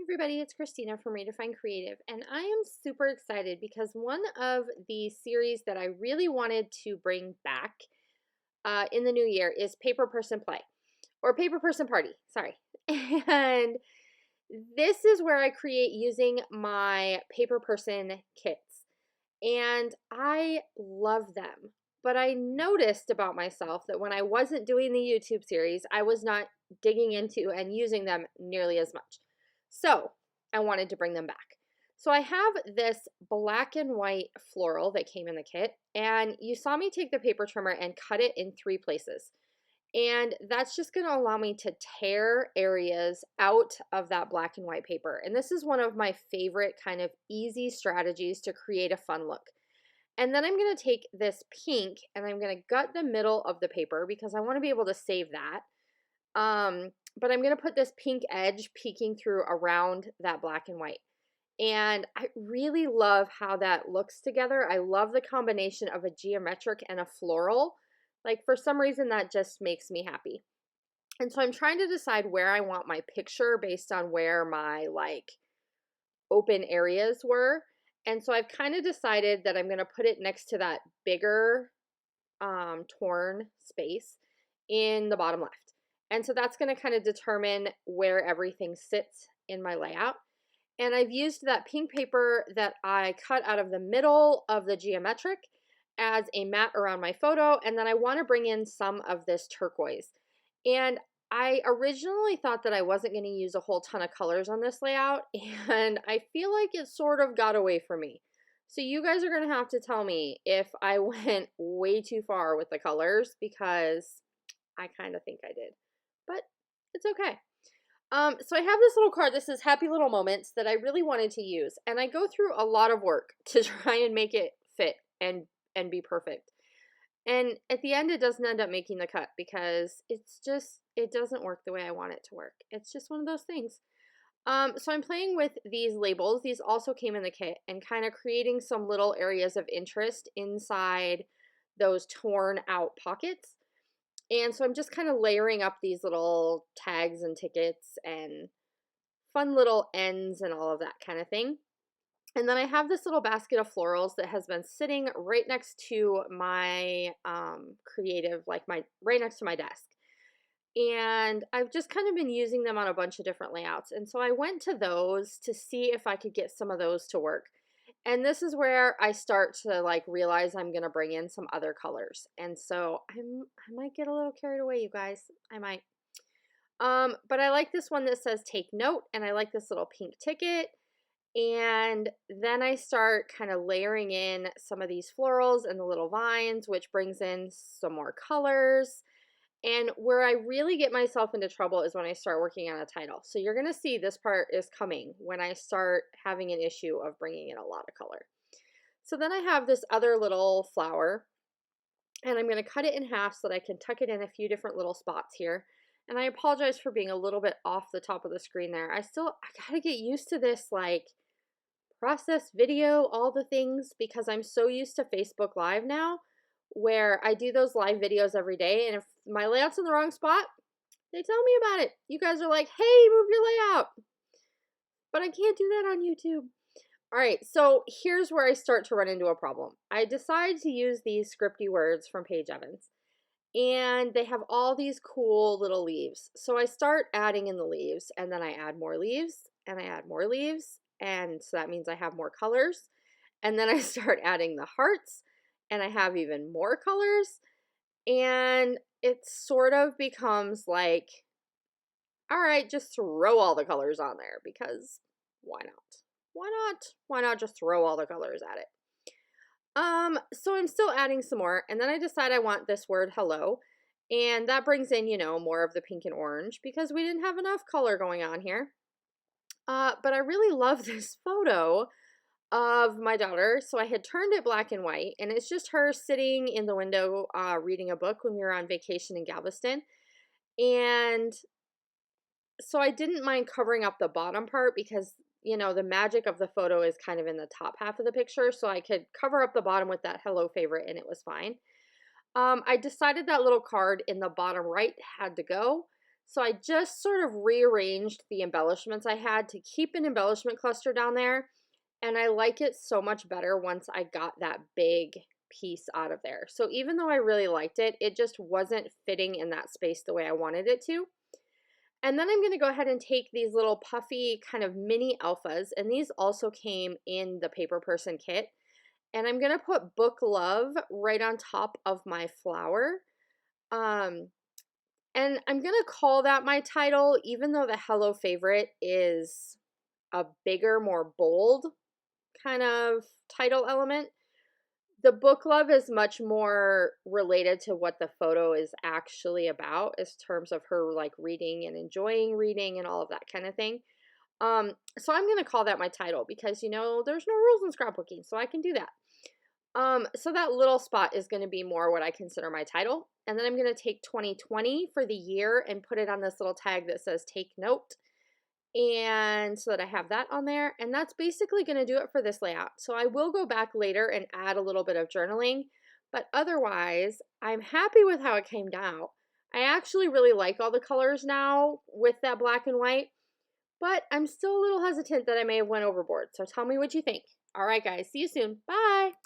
Everybody, it's Christina from Redefine Creative, and I am super excited because one of the series that I really wanted to bring back in the new year is Paper Person Play, or Paper Person Party, sorry. And this is where I create using my Paper Person kits, and I love them. But I noticed about myself that when I wasn't doing the YouTube series, I was not digging into and using them nearly as much. So I wanted to bring them back. So I have this black and white floral that came in the kit, and you saw me take the paper trimmer and cut it in 3 places. And that's just going to allow me to tear areas out of that black and white paper. And this is one of my favorite kind of easy strategies to create a fun look. And then I'm going to take this pink and I'm going to gut the middle of the paper because I want to be able to save that. But I'm going to put this pink edge peeking through around that black and white. And I really love how that looks together. I love the combination of a geometric and a floral. Like, for some reason, that just makes me happy. And so I'm trying to decide where I want my picture based on where my, like, open areas were. And so I've kind of decided that I'm going to put it next to that bigger torn space in the bottom left. And so that's going to kind of determine where everything sits in my layout. And I've used that pink paper that I cut out of the middle of the geometric as a mat around my photo. And then I want to bring in some of this turquoise. And I originally thought that I wasn't going to use a whole ton of colors on this layout, and I feel like it sort of got away from me. So you guys are going to have to tell me if I went way too far with the colors, because I kind of think I did, but it's okay. So I have this little card. This is Happy Little Moments that I really wanted to use, and I go through a lot of work to try and make it fit and be perfect. And at the end, it doesn't end up making the cut because it doesn't work the way I want it to work. It's just one of those things. So I'm playing with these labels. These also came in the kit, and kind of creating some little areas of interest inside those torn out pockets. And so I'm just kind of layering up these little tags and tickets and fun little ends and all of that kind of thing. And then I have this little basket of florals that has been sitting right next to my creative, like right next to my desk. And I've just kind of been using them on a bunch of different layouts. And so I went to those to see if I could get some of those to work. And this is where I start to like realize I'm going to bring in some other colors. And so I might get a little carried away, you guys. I might. But I like this one that says take note, and I like this little pink ticket. And then I start kind of layering in some of these florals and the little vines, which brings in some more colors. And where I really get myself into trouble is when I start working on a title. So you're going to see this part is coming when I start having an issue of bringing in a lot of color. So then I have this other little flower, and I'm going to cut it in half so that I can tuck it in a few different little spots here. And I apologize for being a little bit off the top of the screen there. I gotta get used to this, like, process video, all the things, because I'm so used to Facebook Live now, where I do those live videos every day, and if my layout's in the wrong spot, they tell me about it. You guys are like, hey, move your layout. But I can't do that on YouTube. All right, so here's where I start to run into a problem. I decide to use these scripty words from Paige Evans, and they have all these cool little leaves. So I start adding in the leaves, and then I add more leaves, and I add more leaves, and so that means I have more colors. And then I start adding the hearts, and I have even more colors, and it sort of becomes like, all right, just throw all the colors on there, because why not? Why not? Why not just throw all the colors at it? So I'm still adding some more, and then I decide I want this word hello, and that brings in, you know, more of the pink and orange because we didn't have enough color going on here. But I really love this photo of my daughter. So I had turned it black and white, and it's just her sitting in the window reading a book when we were on vacation in Galveston. And so I didn't mind covering up the bottom part because, you know, the magic of the photo is kind of in the top half of the picture. So I could cover up the bottom with that hello favorite, and it was fine. I decided that little card in the bottom right had to go. So I just sort of rearranged the embellishments I had to keep an embellishment cluster down there. And I like it so much better once I got that big piece out of there. So even though I really liked it, it just wasn't fitting in that space the way I wanted it to. And then I'm going to go ahead and take these little puffy kind of mini alphas, and these also came in the Paper Person kit. And I'm going to put Book Love right on top of my flower. Um, and I'm going to call that my title, even though the Hello Favorite is a bigger, more bold kind of title element. The Book Love is much more related to what the photo is actually about, in terms of her like reading and enjoying reading and all of that kind of thing. So I'm going to call that my title because, you know, there's no rules in scrapbooking, so I can do that. So that little spot is going to be more what I consider my title. And then I'm going to take 2020 for the year and put it on this little tag that says take note. And so that I have that on there. And that's basically going to do it for this layout. So I will go back later and add a little bit of journaling, but otherwise I'm happy with how it came out. I actually really like all the colors now with that black and white, but I'm still a little hesitant that I may have went overboard. So tell me what you think. All right, guys, see you soon. Bye.